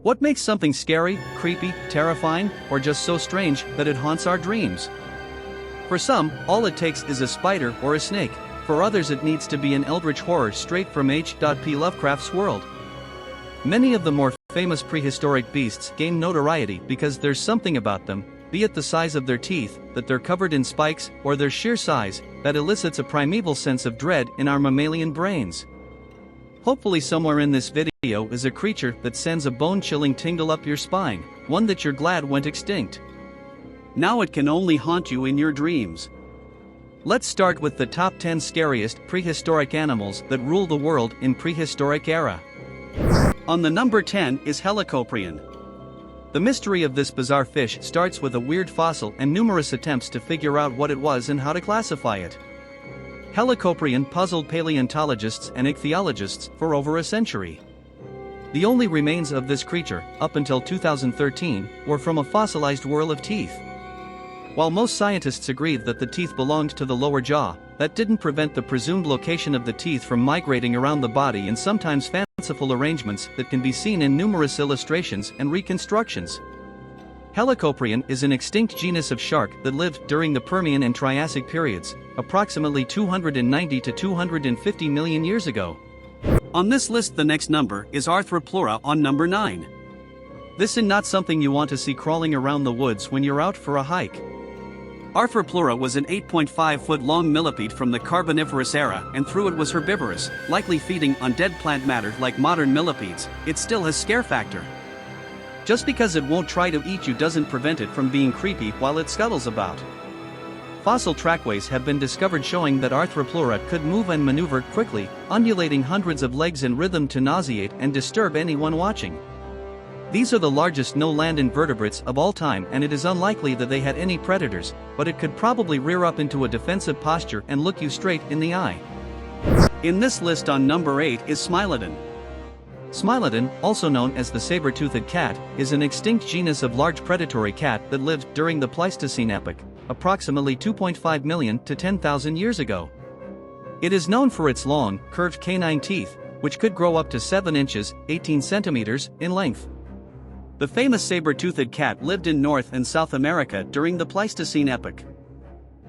What makes something scary, creepy, terrifying, or just so strange that it haunts our dreams? For some, all it takes is a spider or a snake. For others, it needs to be an eldritch horror straight from H.P. Lovecraft's world. Many of the more famous prehistoric beasts gain notoriety because there's something about them, be it the size of their teeth, that they're covered in spikes, or their sheer size, that elicits a primeval sense of dread in our mammalian brains. Hopefully somewhere in this video is a creature that sends a bone-chilling tingle up your spine, one that you're glad went extinct. Now it can only haunt you in your dreams. Let's start with the top 10 scariest prehistoric animals that rule the world in prehistoric era. On the number 10 is Helicoprion. The mystery of this bizarre fish starts with a weird fossil and numerous attempts to figure out what it was and how to classify it. Helicoprion puzzled paleontologists and ichthyologists for over a century. The only remains of this creature, up until 2013, were from a fossilized whorl of teeth. While most scientists agreed that the teeth belonged to the lower jaw, that didn't prevent the presumed location of the teeth from migrating around the body in sometimes fanciful arrangements that can be seen in numerous illustrations and reconstructions. Helicoprion is an extinct genus of shark that lived during the Permian and Triassic periods, approximately 290 to 250 million years ago. On this list, the next number is Arthropleura on number 9. This is not something you want to see crawling around the woods when you're out for a hike. Arthropleura was an 8.5-foot-long millipede from the Carboniferous era, and though it was herbivorous, likely feeding on dead plant matter like modern millipedes, it still has scare factor. Just because it won't try to eat you doesn't prevent it from being creepy while it scuttles about. Fossil trackways have been discovered showing that Arthropleura could move and maneuver quickly, undulating hundreds of legs in rhythm to nauseate and disturb anyone watching. These are the largest no-land invertebrates of all time, and it is unlikely that they had any predators, but it could probably rear up into a defensive posture and look you straight in the eye. In this list on number 8 is Smilodon. Smilodon, also known as the saber-toothed cat, is an extinct genus of large predatory cat that lived during the Pleistocene epoch, approximately 2.5 million to 10,000 years ago. It is known for its long, curved canine teeth, which could grow up to 7 inches, 18 centimeters, in length. The famous saber-toothed cat lived in North and South America during the Pleistocene epoch.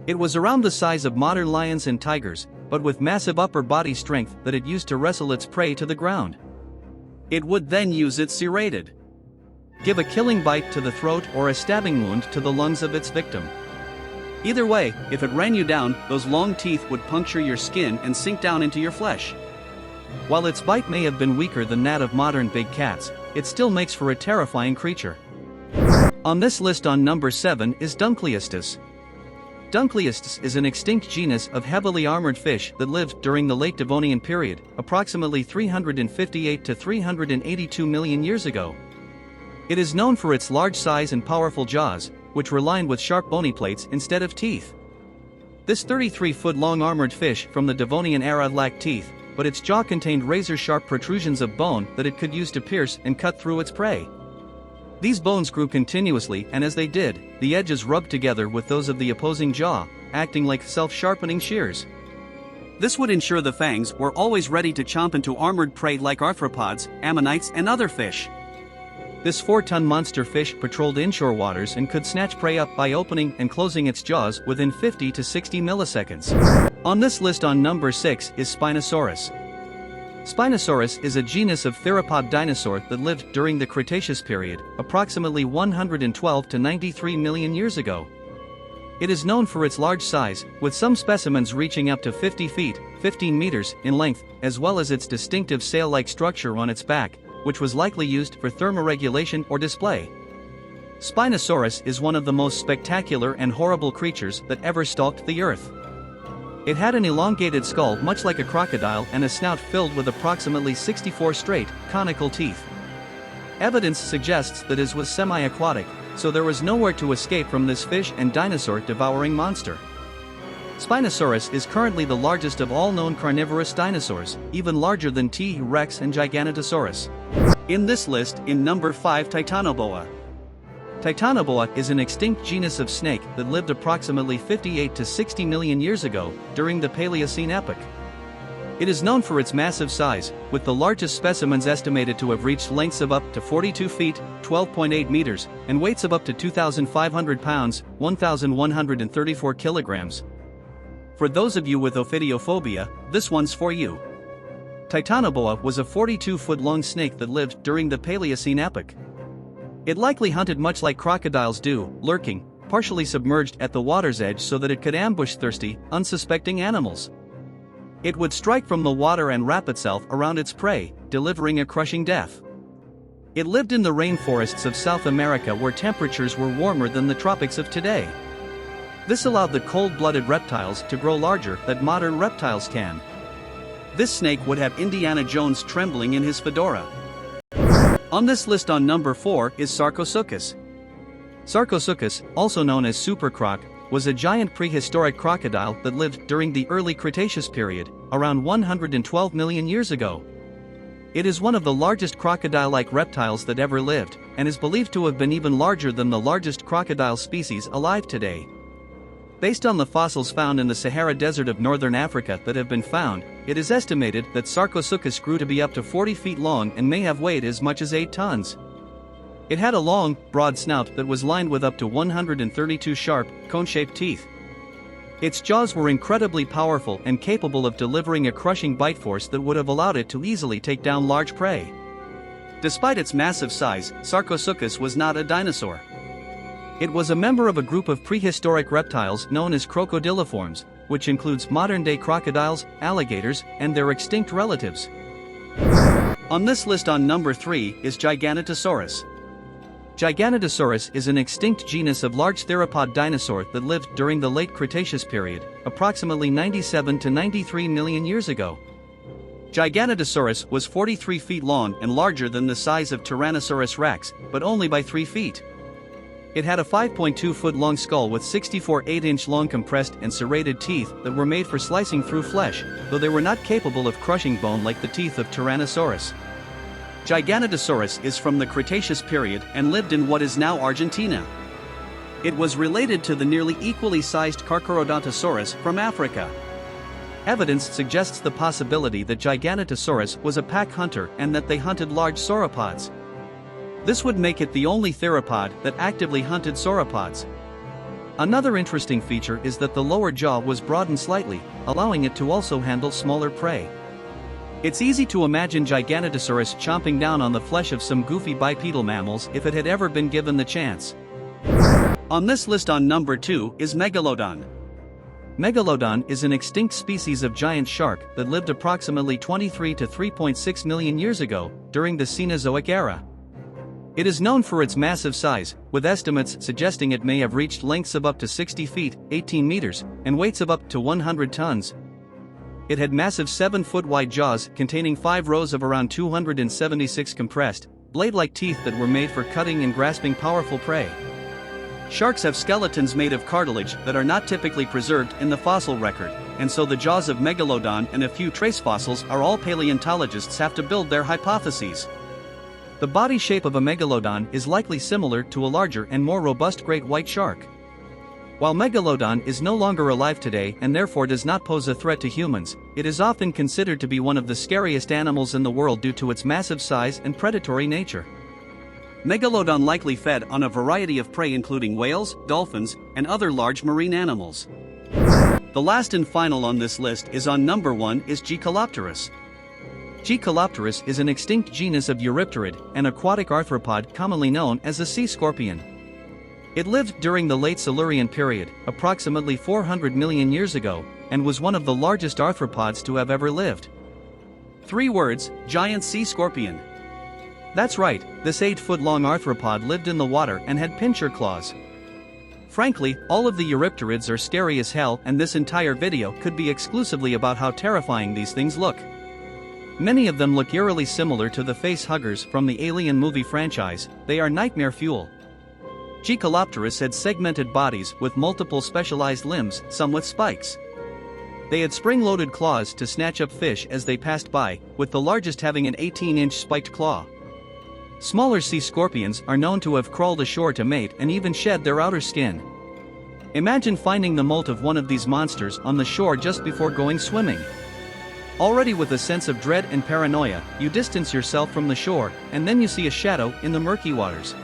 It was around the size of modern lions and tigers, but with massive upper body strength that it used to wrestle its prey to the ground. It would then use it serrated. Give a killing bite to the throat or a stabbing wound to the lungs of its victim. Either way, if it ran you down, those long teeth would puncture your skin and sink down into your flesh. While its bite may have been weaker than that of modern big cats, it still makes for a terrifying creature. On this list on number 7 is Dunkleistes. Dunkleistes is an extinct genus of heavily armored fish that lived during the late Devonian period, approximately 358 to 382 million years ago. It is known for its large size and powerful jaws, which were lined with sharp bony plates instead of teeth. This 33-foot-long armored fish from the Devonian era lacked teeth, but its jaw contained razor-sharp protrusions of bone that it could use to pierce and cut through its prey. These bones grew continuously, and as they did, the edges rubbed together with those of the opposing jaw, acting like self-sharpening shears. This would ensure the fangs were always ready to chomp into armored prey like arthropods, ammonites, and other fish. This 4-ton monster fish patrolled inshore waters and could snatch prey up by opening and closing its jaws within 50 to 60 milliseconds. On this list on number 6 is Spinosaurus. Spinosaurus is a genus of theropod dinosaur that lived during the Cretaceous period, approximately 112 to 93 million years ago. It is known for its large size, with some specimens reaching up to 50 feet, 15 meters, in length, as well as its distinctive sail-like structure on its back, which was likely used for thermoregulation or display. Spinosaurus is one of the most spectacular and horrible creatures that ever stalked the earth. It had an elongated skull much like a crocodile and a snout filled with approximately 64 straight, conical teeth. Evidence suggests that it was semi-aquatic, so there was nowhere to escape from this fish and dinosaur-devouring monster. Spinosaurus is currently the largest of all known carnivorous dinosaurs, even larger than T. rex and Giganotosaurus. In this list, in number 5, Titanoboa. Titanoboa is an extinct genus of snake that lived approximately 58 to 60 million years ago, during the Paleocene epoch. It is known for its massive size, with the largest specimens estimated to have reached lengths of up to 42 feet, 12.8 meters, and weights of up to 2,500 pounds, 1,134 kilograms. For those of you with ophidiophobia, this one's for you. Titanoboa was a 42-foot-long snake that lived during the Paleocene epoch. It likely hunted much like crocodiles do, lurking, partially submerged at the water's edge so that it could ambush thirsty, unsuspecting animals. It would strike from the water and wrap itself around its prey, delivering a crushing death. It lived in the rainforests of South America where temperatures were warmer than the tropics of today. This allowed the cold-blooded reptiles to grow larger than modern reptiles can. This snake would have Indiana Jones trembling in his fedora. On this list on number 4 is Sarcosuchus. Sarcosuchus, also known as supercroc, was a giant prehistoric crocodile that lived during the early Cretaceous period, around 112 million years ago. It is one of the largest crocodile-like reptiles that ever lived, and is believed to have been even larger than the largest crocodile species alive today. Based on the fossils found in the Sahara Desert of northern Africa that have been found, it is estimated that Sarcosuchus grew to be up to 40 feet long and may have weighed as much as 8 tons. It had a long, broad snout that was lined with up to 132 sharp, cone-shaped teeth. Its jaws were incredibly powerful and capable of delivering a crushing bite force that would have allowed it to easily take down large prey. Despite its massive size, Sarcosuchus was not a dinosaur. It was a member of a group of prehistoric reptiles known as crocodiliforms, which includes modern-day crocodiles, alligators, and their extinct relatives. On this list on number 3 is Giganotosaurus. Giganotosaurus is an extinct genus of large theropod dinosaur that lived during the late Cretaceous period, approximately 97 to 93 million years ago. Giganotosaurus was 43 feet long and larger than the size of Tyrannosaurus rex, but only by 3 feet. It had a 5.2-foot-long skull with 64 8-inch-long compressed and serrated teeth that were made for slicing through flesh, though they were not capable of crushing bone like the teeth of Tyrannosaurus. Giganotosaurus is from the Cretaceous period and lived in what is now Argentina. It was related to the nearly equally sized Carcharodontosaurus from Africa. Evidence suggests the possibility that Giganotosaurus was a pack hunter and that they hunted large sauropods. This would make it the only theropod that actively hunted sauropods. Another interesting feature is that the lower jaw was broadened slightly, allowing it to also handle smaller prey. It's easy to imagine Giganotosaurus chomping down on the flesh of some goofy bipedal mammals if it had ever been given the chance. On this list on number 2 is Megalodon. Megalodon is an extinct species of giant shark that lived approximately 23 to 3.6 million years ago, during the Cenozoic era. It is known for its massive size, with estimates suggesting it may have reached lengths of up to 60 feet, 18 meters, and weights of up to 100 tons. It had massive 7-foot-wide jaws containing 5 rows of around 276 compressed, blade-like teeth that were made for cutting and grasping powerful prey. Sharks have skeletons made of cartilage that are not typically preserved in the fossil record, and so the jaws of Megalodon and a few trace fossils are all paleontologists have to build their hypotheses. The body shape of a megalodon is likely similar to a larger and more robust great white shark. While Megalodon is no longer alive today and therefore does not pose a threat to humans, it is often considered to be one of the scariest animals in the world due to its massive size and predatory nature. Megalodon likely fed on a variety of prey including whales, dolphins, and other large marine animals. The last and final on this list is on number 1 is Gcolopterus. Gcolopterus is an extinct genus of eurypterid, an aquatic arthropod commonly known as a sea scorpion. It lived during the late Silurian period, approximately 400 million years ago, and was one of the largest arthropods to have ever lived. 3 words, giant sea scorpion. That's right, this 8-foot-long arthropod lived in the water and had pincher claws. Frankly, all of the eurypterids are scary as hell, and this entire video could be exclusively about how terrifying these things look. Many of them look eerily similar to the face huggers from the Alien movie franchise. They are nightmare fuel. Gcolopterus had segmented bodies with multiple specialized limbs, some with spikes. They had spring-loaded claws to snatch up fish as they passed by, with the largest having an 18-inch spiked claw. Smaller sea scorpions are known to have crawled ashore to mate and even shed their outer skin. Imagine finding the molt of one of these monsters on the shore just before going swimming. Already with a sense of dread and paranoia, you distance yourself from the shore, and then you see a shadow in the murky waters.